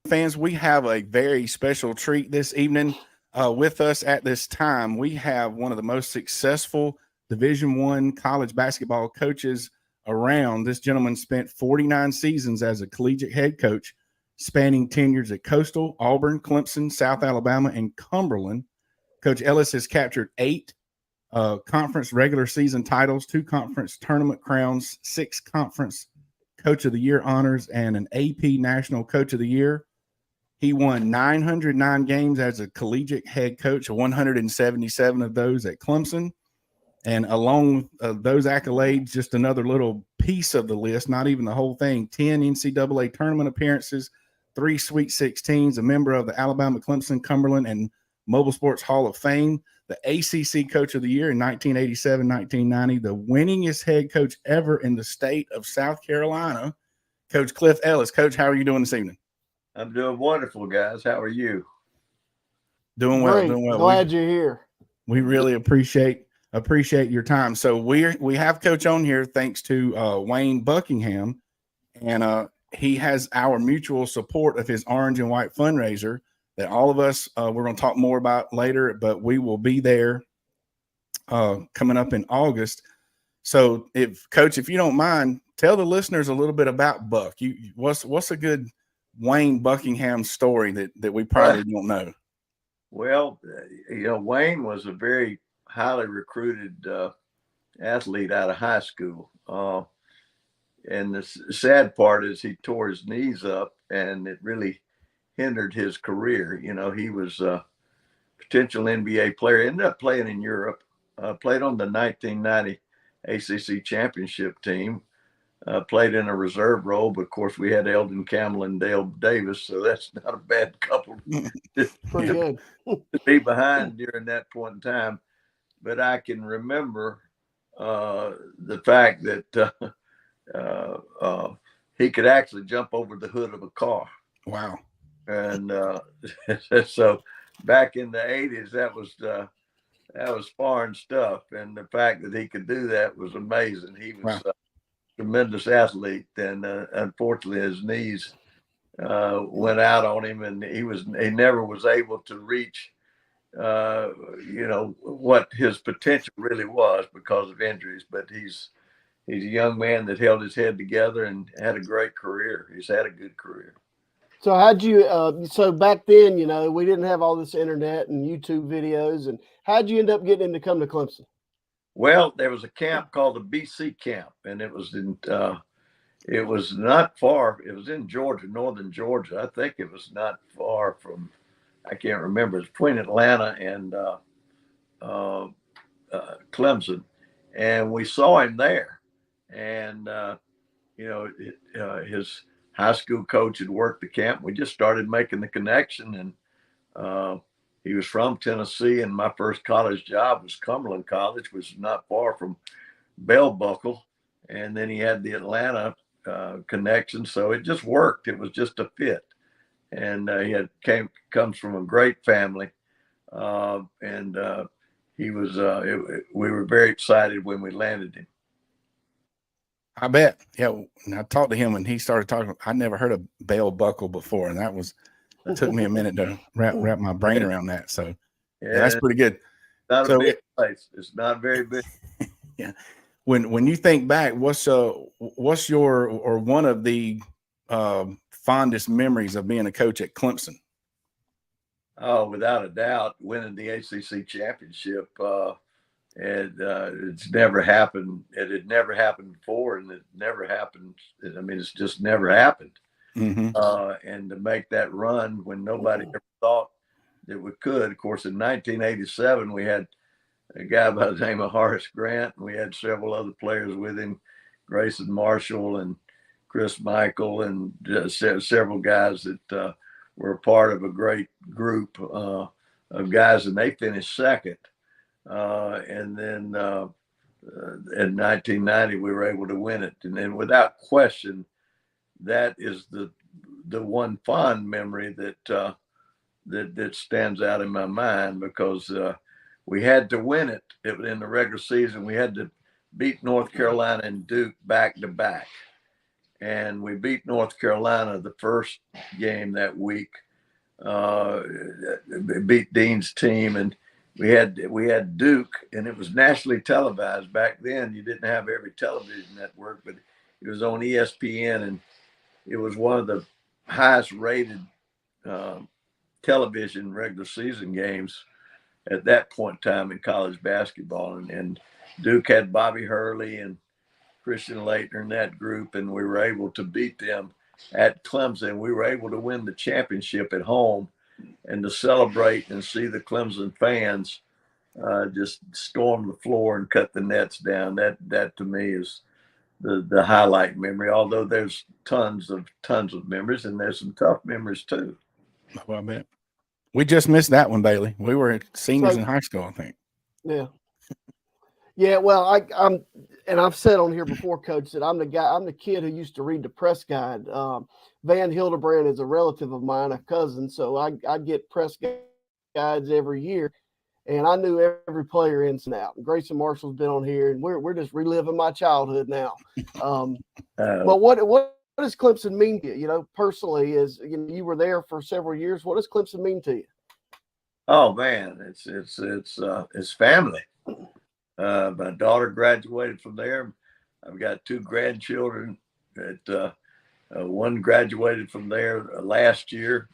fans, we have a very special treat this evening. With us at this time, we have one of the most successful Division I college basketball coaches around. This gentleman spent 49 seasons as a collegiate head coach, spanning tenures at Coastal, Auburn, Clemson, South Alabama, and Cumberland. Coach Ellis has captured 8 conference regular season titles, 2 conference tournament crowns, 6 conference Coach of the Year honors, and an AP National Coach of the Year. He won 909 games as a collegiate head coach, 177 of those at Clemson. And along with those accolades, just another little piece of the list, not even the whole thing, 10 NCAA tournament appearances, 3 Sweet 16s, a member of the Alabama, Clemson, Cumberland, and Mobile Sports Hall of Fame, the ACC Coach of the Year in 1987, 1990, the winningest head coach ever in the state of South Carolina, Coach Cliff Ellis. Coach, how are you doing this evening? I'm doing wonderful, guys. How are you? Doing well, Great. doing well. Glad you're here. We really appreciate your time. So we have Coach on here thanks to Wayne Buckingham, and he has our mutual support of his Orange and White fundraiser that all of us we're going to talk more about later, but we will be there coming up in August. So, Coach, if you don't mind, tell the listeners a little bit about Buck. What's a good Wayne Buckingham story that we probably don't know? Well, Wayne was a very highly recruited athlete out of high school. And the sad part is he tore his knees up, and it really hindered his career. He was a potential NBA player, ended up playing in Europe, played on the 1990 ACC championship team, played in a reserve role, but of course we had Eldon Campbell and Dale Davis, so that's not a bad couple Pretty good. to be behind during that point in time. But I can remember the fact that he could actually jump over the hood of a car. Wow. And so back in the 80s, that was foreign stuff. And the fact that he could do that was amazing. He was a tremendous athlete. And unfortunately, his knees went out on him, and he never was able to reach, what his potential really was because of injuries. But he's a young man that held his head together and had a great career. He's had a good career. So how'd you, so back then, we didn't have all this internet and YouTube videos, and how'd you end up getting him to come to Clemson? Well, there was a camp called the BC camp, and it was not far. It was in Georgia, northern Georgia. I think it was not far from, I can't remember. It's between Atlanta and Clemson. And we saw him there. And, his high school coach had worked the camp. We just started making the connection, and he was from Tennessee, and my first college job was Cumberland College, which is not far from Bell Buckle. And then he had the Atlanta connection, so it just worked. It was just a fit. And comes from a great family, and he was. We were very excited when we landed him. I bet. Yeah. And I talked to him and he started talking. I never heard of Bell Buckle before. And it took me a minute to wrap my brain around that. So yeah, that's pretty good. Not a big place. It's not very big. Yeah. When you think back, what's your, or one of the fondest memories of being a coach at Clemson? Oh, without a doubt, winning the ACC championship. It's never happened. It had never happened before, and it never happened. I mean, it's just never happened. Mm-hmm. And to make that run when nobody ever thought that we could. Of course, in 1987, we had a guy by the name of Horace Grant, and we had several other players with him, Grayson Marshall and Chris Michael, and several guys that were a part of a great group of guys, and they finished second. And then in 1990, we were able to win it. And then without question, that is the one fond memory that stands out in my mind, because we had to win it. It was in the regular season. We had to beat North Carolina and Duke back to back. and we beat North Carolina the first game that week. Beat Dean's team, and we had Duke, and it was nationally televised. Back then, you didn't have every television network, but it was on ESPN, and it was one of the highest rated television regular season games at that point in time in college basketball. And Duke had Bobby Hurley and Christian Laettner in that group, and we were able to beat them at Clemson. We were able to win the championship at home, and to celebrate and see the Clemson fans just storm the floor and cut the nets down. That to me is the highlight memory. Although there's tons of memories, and there's some tough memories too. Well, I bet. We just missed that one, Bailey. We were seniors in high school, I think. Yeah. Yeah, well, I'm, and I've said on here before, Coach, that I'm the kid who used to read the press guide. Van Hildebrand is a relative of mine, a cousin, so I get press guides every year, and I knew every player in and out. And Grayson Marshall's been on here, and we're just reliving my childhood now. But what does Clemson mean to you? You know, personally, as you were there for several years, what does Clemson mean to you? Oh man, it's family. My daughter graduated from there. I've got 2 grandchildren. One graduated from there last year.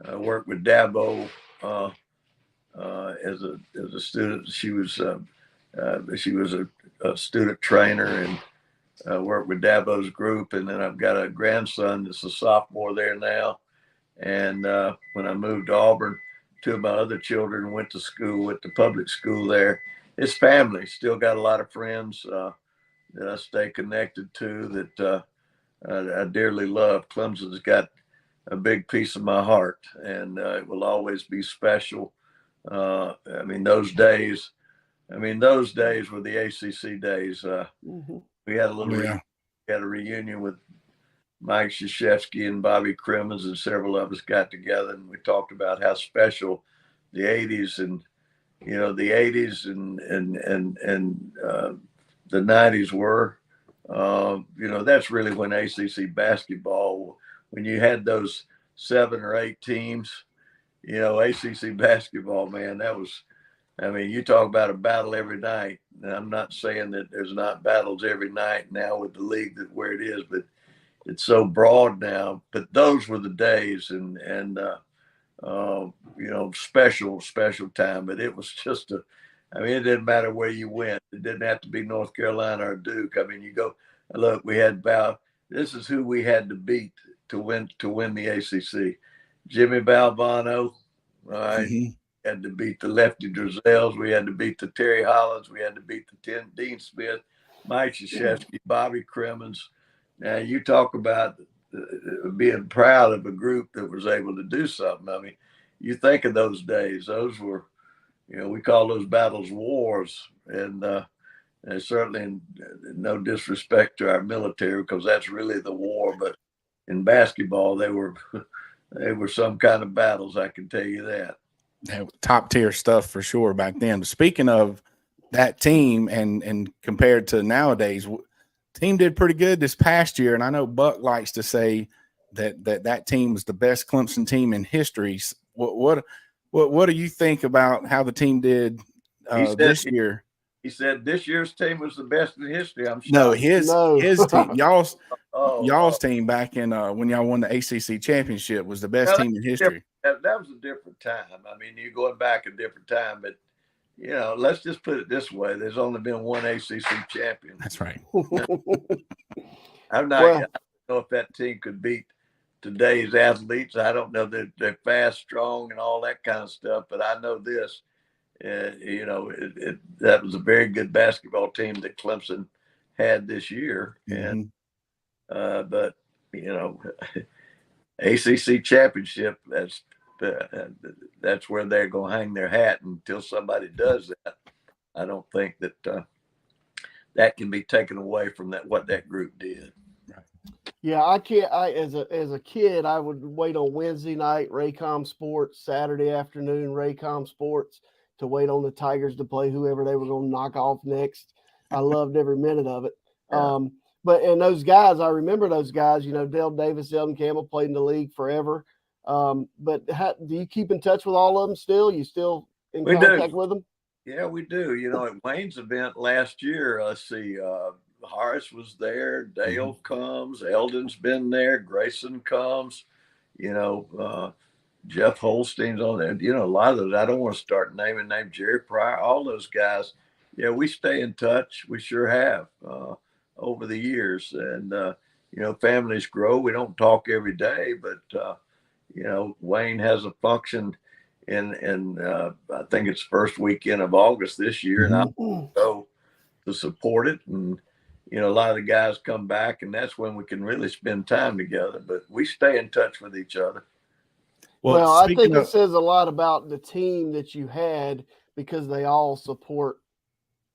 I worked with Dabo as a student. She was a student trainer and worked with Dabo's group. And then I've got a grandson that's a sophomore there now. And when I moved to Auburn, 2 of my other children went to school at the public school there. It's family. Still got a lot of friends that I stay connected to that I dearly love. Clemson's got a big piece of my heart, and it will always be special. Those days were the ACC days. We had a reunion with Mike Krzyzewski and Bobby Crimmins, and several of us got together, and we talked about how special the 80s and the 80s and the 90s were. That's really when ACC basketball, when you had those 7 or 8 teams, ACC basketball, man, you talk about a battle every night. And I'm not saying that there's not battles every night now with the league where it is, but it's so broad now. But those were the days, and special time. But it was just it didn't matter where you went. It didn't have to be North Carolina or Duke. You go, look, we had this is who we had to beat to win the ACC. Jimmy Valvano, all right. Mm-hmm. Had to beat the Lefty Drizells. We had to beat the Terry Hollands. We had to beat the Dean Smith, Mike Krzyzewski, Bobby Crimmins. Now you talk about being proud of a group that was able to do something. You think of those days. Those were, we call those battles wars, and certainly no disrespect to our military, because that's really the war. But in basketball, they were some kind of battles. I can tell you that. Top tier stuff for sure back then. But speaking of that team and compared to nowadays, team did pretty good this past year. And I know Buck likes to say that team was the best Clemson team in history. What do you think about how the team did this year? He said this year's team was the best in history. I'm sure. No, his team, y'all's team back in when y'all won the ACC championship was the best team in history. That was a different time. You're going back a different time, but let's just put it this way: there's only been one ACC champion. That's right. I don't know if that team could beat today's athletes. I don't know that they're fast, strong, and all that kind of stuff. But I know this: that was a very good basketball team that Clemson had this year. Mm-hmm. And but ACC championship, that's where they're going to hang their hat until somebody does that. I don't think that that can be taken away from what that group did. Yeah, I can't. As a kid, I would wait on Wednesday night Raycom Sports, Saturday afternoon Raycom Sports, to wait on the Tigers to play whoever they were going to knock off next. I loved every minute of it. Yeah. and those guys, I remember those guys. Dale Davis, Eldon Campbell played in the league forever. But do you keep in touch with all of them still? You still in contact with them? Yeah, we do. At Wayne's event last year, let's see, Horace was there, Dale comes, Eldon's been there, Grayson comes, Jeff Holstein's on there. A lot of those, I don't want to start naming names, Jerry Pryor, all those guys. Yeah, we stay in touch. We sure have over the years. And, families grow. We don't talk every day, but, Wayne has a function in I think it's first weekend of August this year, and I'll go to support it. And a lot of the guys come back, and that's when we can really spend time together. But we stay in touch with each other. Well, I think it says a lot about the team that you had, because they all support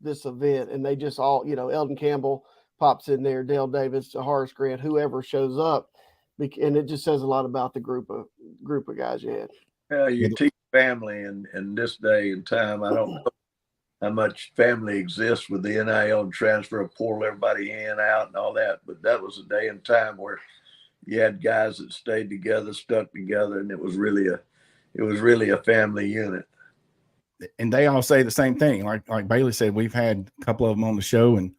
this event, and they just all, Eldon Campbell pops in there, Dale Davis, Horace Grant, whoever shows up, and it just says a lot about the group of guys you had. You teach family in this day and time. I don't know how much family exists with the NIL and transfer, pull everybody in, out, and all that, but that was a day and time where you had guys that stayed together, stuck together, and it was really a family unit. And they all say the same thing. Like Bailey said, we've had a couple of them on the show, and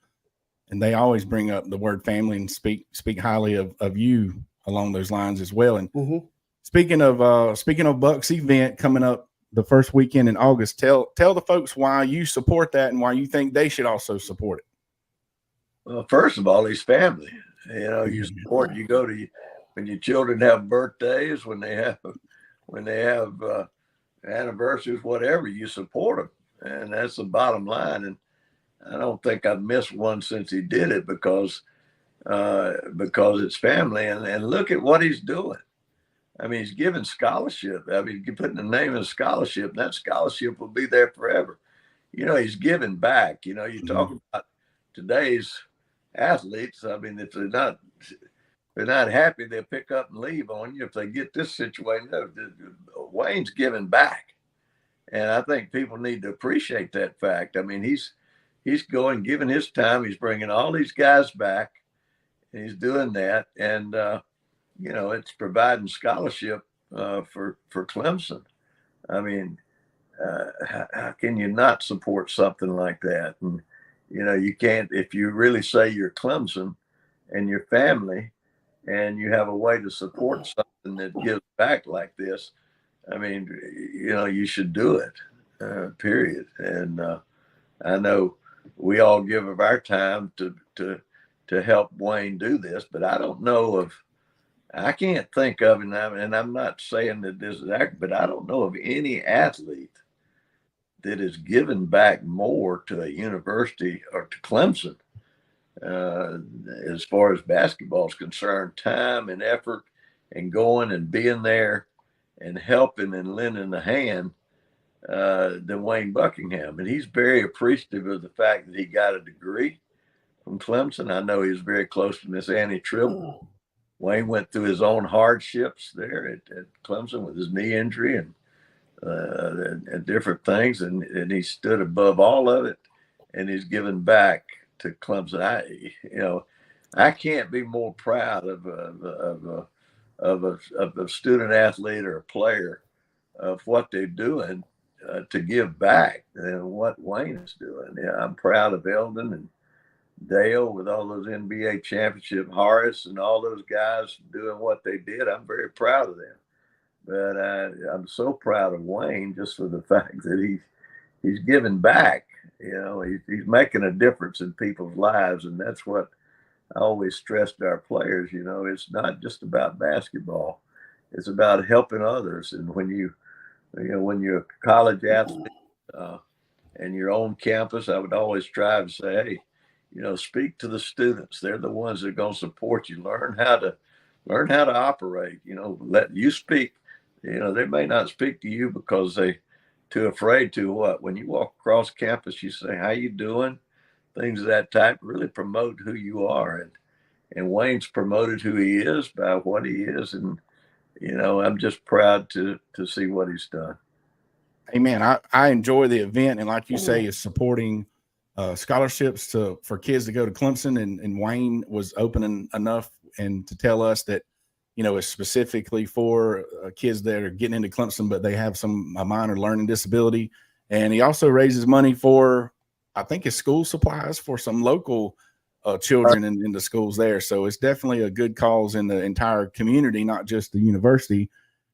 they always bring up the word family and speak highly of you along those lines as well. And speaking of Buck's event coming up the first weekend in August, tell the folks why you support that and why you think they should also support it. Well, first of all, he's family. You support. You go to when your children have birthdays, when they have anniversaries, whatever, you support them, and that's the bottom line. And I don't think I've missed one since he did it because it's family. And look at what he's doing. I mean, he's giving scholarship. I mean, you're putting the name in a scholarship, and that scholarship will be there forever. He's giving back. You talk about today's athletes. I mean, if they're not happy, they'll pick up and leave on you. If they get this situation, Wayne's giving back. And I think people need to appreciate that fact. I mean, he's going, giving his time. He's bringing all these guys back. And he's doing that. And, it's providing scholarship for Clemson. I mean, how can you not support something like that? And, you can't, if you really say you're Clemson and your family and you have a way to support something that gives back like this, I mean, you should do it, period. And I know we all give of our time to help Wayne do this, but I can't think of, and I'm not saying that this is accurate, but I don't know of any athlete that has given back more to a university or to Clemson as far as basketball is concerned, time and effort and going and being there and helping and lending a hand than Wayne Buckingham. And he's very appreciative of the fact that he got a degree from Clemson. I know he was very close to Miss Annie Tribble. Wayne went through his own hardships there at Clemson with his knee injury and different things, and he stood above all of it, and he's given back to Clemson. I can't be more proud of a student athlete or a player of what they're doing to give back than what Wayne is doing. Yeah, I'm proud of Eldon and Dale with all those NBA championship, Horace and all those guys doing what they did. I'm very proud of them. But I'm so proud of Wayne just for the fact that he's giving back. He's making a difference in people's lives, and that's what I always stress to our players. It's not just about basketball; it's about helping others. And when you're a college athlete and you're on campus, I would always try to say, hey, speak to the students. They're the ones that are going to support you. Learn how to operate. Let you speak. They may not speak to you because they too afraid to. When you walk across campus, you say, how you doing? Things of that type really promote who you are. And Wayne's promoted who he is by what he is. And, I'm just proud to see what he's done. Hey, man, I enjoy the event. And like you say, is supporting scholarships for kids to go to Clemson, and Wayne was open enough and to tell us that, it's specifically for kids that are getting into Clemson, but they have a minor learning disability. And he also raises money for, I think, his school supplies for some local children in the schools there. So it's definitely a good cause in the entire community, not just the university.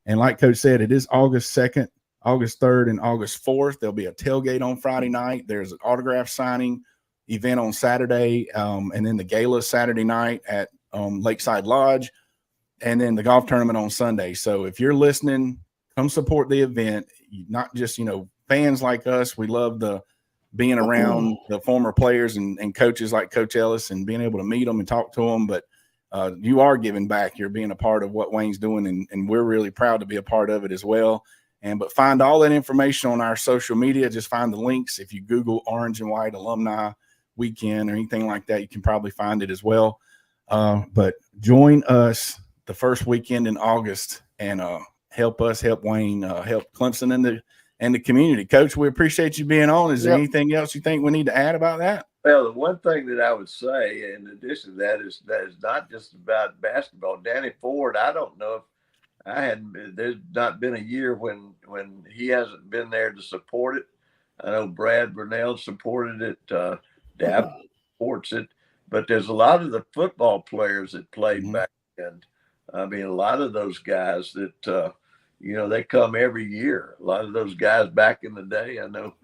And like Coach said, it is August 2nd, August 3rd, and August 4th. There'll be a tailgate on Friday night. There's an autograph signing event on Saturday, and then the gala Saturday night at Lakeside Lodge, and then the golf tournament on Sunday. So if you're listening, come support the event. Not just, fans like us. We love being around the former players and coaches like Coach Ellis and being able to meet them and talk to them. But you are giving back. You're being a part of what Wayne's doing, and we're really proud to be a part of it as well. But find all that information on our social media. Just find the links. If you Google Orange and White Alumni Weekend or anything like that, you can probably find it as well. But join us the first weekend in August and help us help Wayne, help Clemson and the community. Coach, we appreciate you being on. Is there anything else you think we need to add about that? Well, the one thing that I would say in addition to that is not just about basketball. Danny Ford, I don't know if there's not been a year when he hasn't been there to support it. I know Brad Burnell supported it, Dab supports it, but there's a lot of the football players that played back then. I mean, a lot of those guys that, they come every year. A lot of those guys back in the day, I know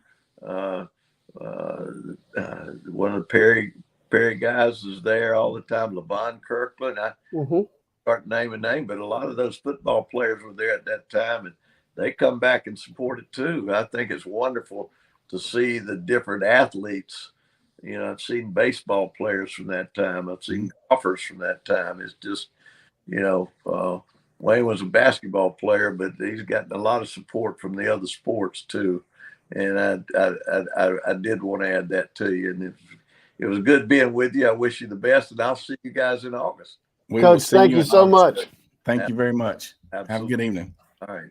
one of the Perry guys is there all the time, LeVon Kirkland. I start naming names, but a lot of those football players were there at that time, and they come back and support it too. I think it's wonderful to see the different athletes. I've seen baseball players from that time. I've seen golfers from that time. It's just, Wayne was a basketball player, but he's gotten a lot of support from the other sports too. And I did want to add that to you. And it was good being with you. I wish you the best, and I'll see you guys in August. Coach, thank you so much. Thank you very much. Absolutely. Have a good evening. All right.